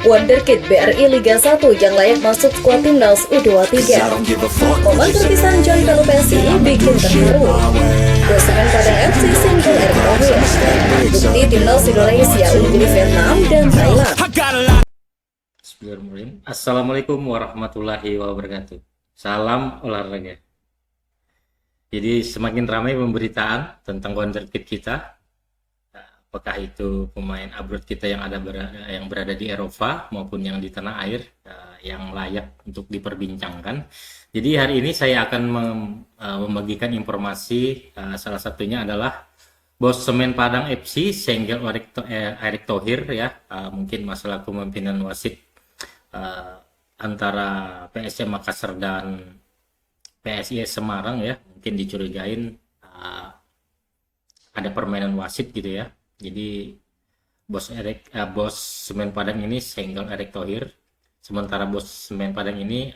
Wonderkid BRI Liga 1 yang layak masuk skuad timnas U23. Momen perpisahan John Kalu Pesi bikin terharu. Bosemen Padang FC single Erick Thohir. Bukti timnas Indonesia unggul Vietnam dan Thailand. Assalamualaikum warahmatullahi wabarakatuh. Salam olahraga. Jadi semakin ramai pemberitaan tentang wonderkid kita. Apakah itu pemain abroad kita yang berada di Eropa maupun yang di tanah air yang layak untuk diperbincangkan. Jadi hari ini saya akan membagikan informasi, salah satunya adalah bos Semen Padang FC Senggel Erick Thohir ya, mungkin masalah kepemimpinan wasit antara PSM Makassar dan PSIS Semarang ya, mungkin dicurigain ada permainan wasit gitu ya. Jadi bos Semen Padang ini Senggel Erick Thohir, sementara bos Semen Padang ini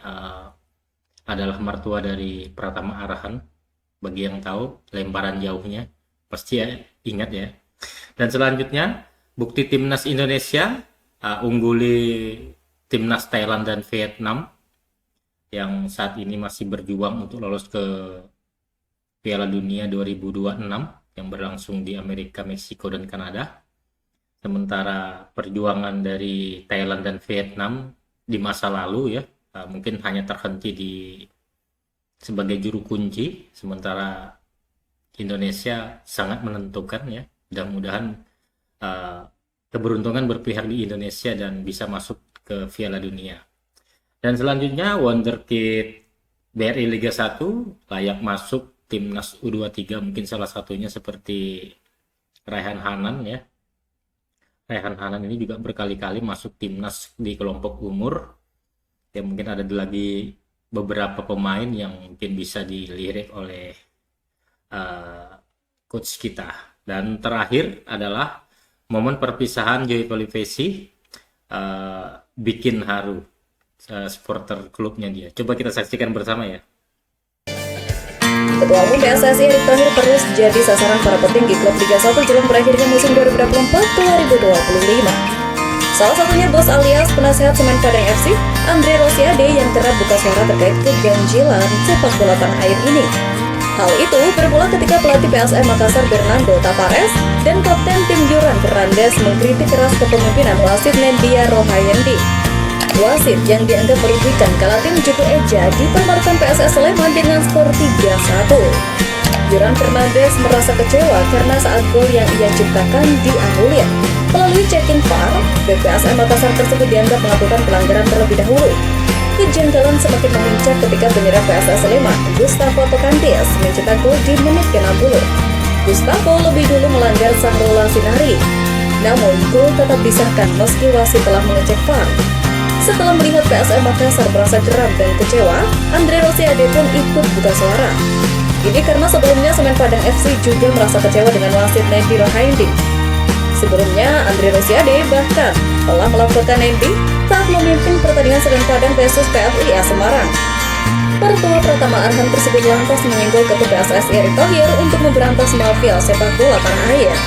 adalah mertua dari Pratama Arahan. Bagi yang tahu lemparan jauhnya pasti ya, ingat ya. Dan selanjutnya bukti timnas Indonesia ungguli timnas Thailand dan Vietnam yang saat ini masih berjuang untuk lolos ke Piala Dunia 2026 yang berlangsung di Amerika, Meksiko, dan Kanada. Sementara perjuangan dari Thailand dan Vietnam di masa lalu ya, mungkin hanya terhenti sebagai juru kunci, sementara Indonesia sangat menentukan ya. Mudah-mudahan keberuntungan berpihak di Indonesia dan bisa masuk ke Piala Dunia. Dan selanjutnya wonderkid BRI Liga 1 layak masuk timnas U23, mungkin salah satunya seperti Raihan Hanan ya. Raihan Hanan ini juga berkali-kali masuk timnas di kelompok umur. Ya mungkin ada lagi beberapa pemain yang mungkin bisa dilirik oleh coach kita. Dan terakhir adalah momen perpisahan Joy Polivesi bikin haru supporter klubnya dia. Coba kita saksikan bersama ya. Ketua Umum PSSI Erick Thohir terus jadi sasaran para petinggi klub Liga 1 jelang berakhirnya musim 2024-2025. Salah satunya bos alias penasehat Semen Padang FC, Andre Rosiade, yang kerap buka suara terkait keganjilan sepak bola tanah air ini. Hal itu bermula ketika pelatih PSM Makassar Bernardo Tavares dan kapten tim Joran Fernandes mengkritik keras kepemimpinan wasit Nendia Rohayandi. Wasit yang dianggap merugikan kala tim Juku Eja dipermalukan PSS Sleman dengan skor 3-1. Joran Fernandes merasa kecewa karena saat gol yang ia ciptakan dianulir. Melalui checking VAR, bek PSM Makassar tersebut dianggap melakukan pelanggaran terlebih dahulu. Kejanggalan semakin memuncak ketika penyerang PSS Sleman, Gustavo Tokantis, mencetak gol di menit ke-60. Gustavo lebih dulu melanggar Sahrul Sinari. Namun, gol tetap disahkan meski wasit telah mengecek VAR. Setelah melihat PSM Makassar merasa geram dan kecewa, Andre Rosiade pun ikut buka suara. Ini karena sebelumnya Semen Padang FC juga merasa kecewa dengan wasit Nendia Rohayandi. Sebelumnya, Andre Rosiade bahkan telah melaporkan Nendia saat memimpin pertandingan Semen Padang versus PFIA Semarang. Mertua Pratama Arhan tersebut lantas menyenggol ketua PSSI Erick Thohir untuk memberantas mafia sepak bola tanah air.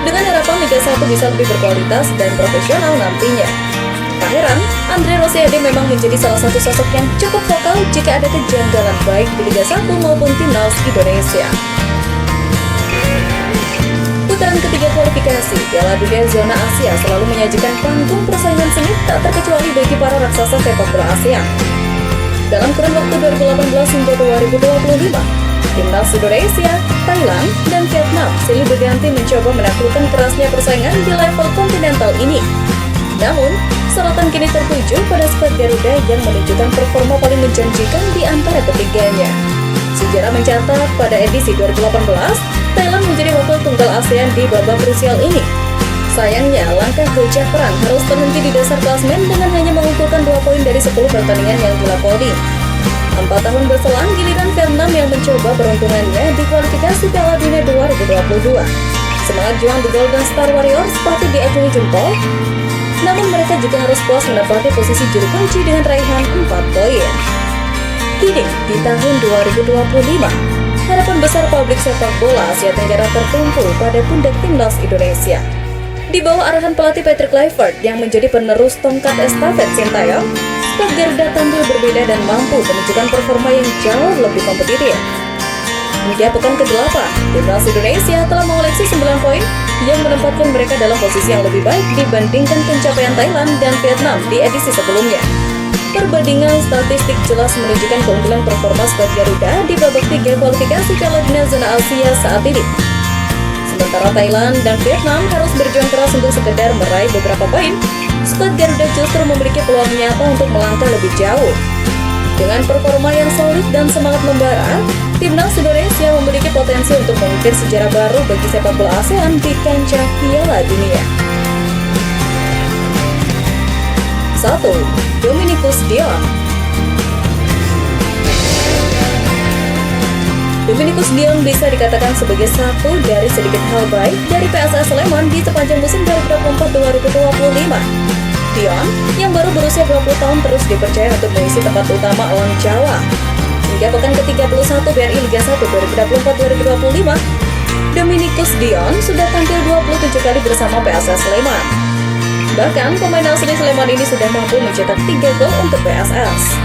Dengan harapan Liga 1 bisa lebih berkualitas dan profesional nantinya. Tak heran, Andre Rosiade memang menjadi salah satu sosok yang cukup vokal jika ada kejanggalan baik di Liga 1 maupun timnas Indonesia. Putaran ketiga kualifikasi Piala Dunia Zona Asia selalu menyajikan panggung persaingan sengit tak terkecuali bagi para raksasa sepak bola Asia. Dalam kurun waktu 2018 hingga 2025, timnas Indonesia, Thailand, dan Vietnam silih berganti mencoba menaklukkan kerasnya persaingan di level kontinental ini. Namun, sorotan kini tertuju pada skuad Garuda yang menunjukkan performa paling menjanjikan di antara ketiganya. Sejarah mencatat pada edisi 2018, Thailand menjadi wakil tunggal ASEAN di babak krusial ini. Sayangnya, langkah gocap perang harus terhenti di dasar klasmen dengan hanya mengumpulkan 2 poin dari 10 pertandingan yang dilakoni. 4 tahun berselang, giliran Vietnam yang mencoba peruntungannya di kualifikasi Piala Dunia 2022. Semangat juang The Golden Star Warriors patut diacungi jempol. Namun mereka juga harus puas menempati posisi juru kunci dengan raihan 4 poin. Kini, di tahun 2025, harapan besar publik sepak bola Asia Tenggara tertumpu pada pundak timnas Indonesia. Di bawah arahan pelatih Patrick Kluivert yang menjadi penerus tongkat estafet Sintayong, skuad Garuda tampil berbeda dan mampu menunjukkan performa yang jauh lebih kompetitif. Hingga pekan ke-8, Timnas Indonesia telah mengoleksi 9 poin yang menempatkan mereka dalam posisi yang lebih baik dibandingkan pencapaian Thailand dan Vietnam di edisi sebelumnya. Perbandingan statistik jelas menunjukkan keunggulan performa skuad Garuda di babak 3 kualifikasi Piala Dunia Zona Asia saat ini. Sementara Thailand dan Vietnam harus berjuang keras untuk sekedar meraih beberapa poin, skuad Garuda justru memiliki peluang nyata untuk melangkah lebih jauh. Dengan performa yang solid dan semangat membara, Timnas Indonesia memiliki potensi untuk mengukir sejarah baru bagi sepak bola ASEAN di kancah Piala Dunia. 1. Dominikus Dion. Dominikus Dion bisa dikatakan sebagai satu dari sedikit hal baik dari PSS Sleman di sepanjang musim 2024-2025. Dion, yang baru berusia 20 tahun, terus dipercaya untuk mengisi tempat utama lawan Jawa. Hingga pekan ke-31 BRI Liga 1 2024-2025, Dominikus Dion sudah tampil 27 kali bersama PSS Sleman. Bahkan, pemain asli Sleman ini sudah mampu mencetak 3 gol untuk PSS.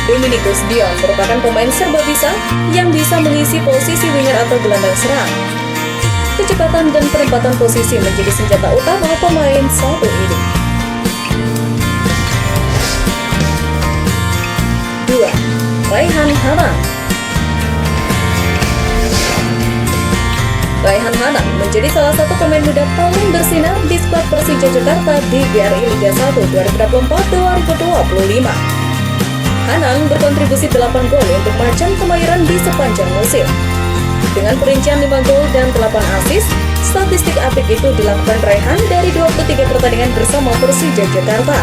Dominikus Dion merupakan pemain serba bisa yang bisa mengisi posisi winger atau gelandang serang. Kecepatan dan penempatan posisi menjadi senjata utama pemain satu ini. 2. Raihan Hanan. Raihan Hanan menjadi salah satu pemain muda paling bersinar di skuad Persija Jakarta di BRI Liga 1 2024-2025. Hanan berkontribusi 8 gol untuk Macan Kemayoran di sepanjang musim. Dengan perincian 5 gol dan 8 assist, statistik apik itu dilakukan Raihan dari 23 pertandingan bersama Persija Jakarta.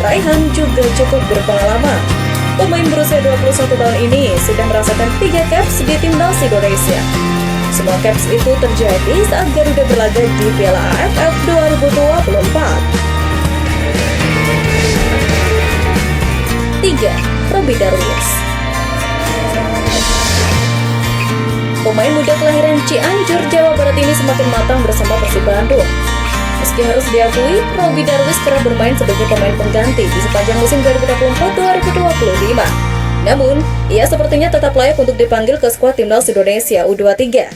Raihan juga cukup berpengalaman. Pemain berusia 21 tahun ini sudah merasakan 3 caps di Timnas Indonesia. Semua caps itu terjadi saat Garuda berlaga di Piala AFF 2024. 3. Robby Darwis. Pemain muda kelahiran Cianjur, Jawa Barat ini semakin matang bersama Persib Bandung. Meski harus diakui, Robby Darwis kerap bermain sebagai pemain pengganti di sepanjang musim 2024-2025. Namun, ia sepertinya tetap layak untuk dipanggil ke skuad Timnas Indonesia U23.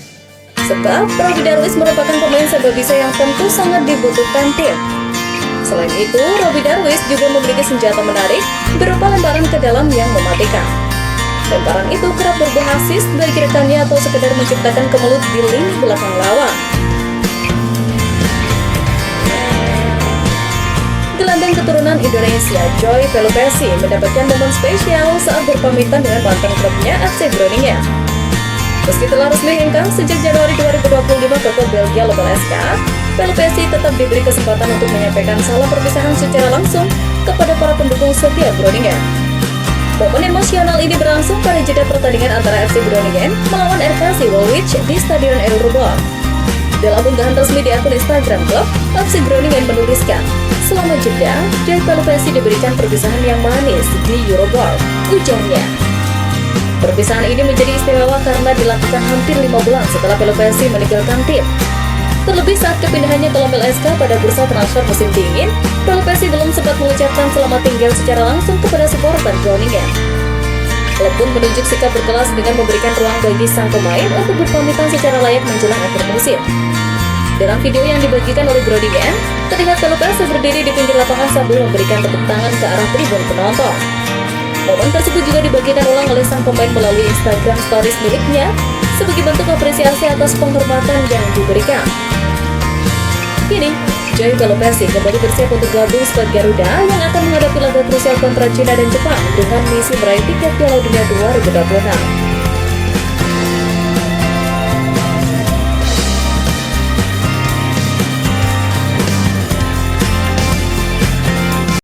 Sebab, Robby Darwis merupakan pemain serba bisa yang tentu sangat dibutuhkan tim. Selain itu, Robby Darwis juga memiliki senjata menarik berupa lemparan ke dalam yang mematikan. Lemparan itu kerap berbuah assist bagi rekannya atau sekedar menciptakan kemelut di lini belakang lawan. Gelandang keturunan Indonesia, Joy Pelupessy, mendapatkan momen spesial saat berpamitan dengan mantan klubnya FC Groningen. Meski telah resmi hengkang sejak Januari 2025 ke klub Belgia Lokal SK, Pelupessy tetap diberi kesempatan untuk menyampaikan salam perpisahan secara langsung kepada para pendukung setia Groningen. Momen emosional ini berlangsung pada jeda pertandingan antara FC Groningen melawan RKC Waalwijk di Stadion Euroborg. Dalam unggahan resmi di akun Instagram klub, FC Groningen menuliskan, "Selama jeda, Joy Pelupessy diberikan perpisahan yang manis di Euroborg," ujarnya. Perpisahan ini menjadi istimewa karena dilakukan hampir 5 bulan setelah Pelupessy meninggalkan tim. Terlebih saat kepindahannya ke Lommel SK pada bursa transfer musim dingin, Pelupessy belum sempat mengucapkan selamat tinggal secara langsung kepada supporter Groningen. Klub pun menunjuk sikap berkelas dengan memberikan ruang bagi sang pemain untuk berpamitan secara layak menjelang akhir musim. Dalam video yang dibagikan oleh Groningen, terlihat Pelupessy berdiri di pinggir lapangan sambil memberikan tepuk tangan ke arah tribun penonton. Momen tersebut juga dibagikan ulang oleh sang pemain melalui Instagram Stories miliknya sebagai bentuk apresiasi atas penghormatan yang diberikan. Kini, Joy Pelupessy kembali bersiap untuk gabung skuad Garuda yang akan menghadapi laga krusial kontra China dan Jepang dengan misi meraih tiket Piala Dunia 2026.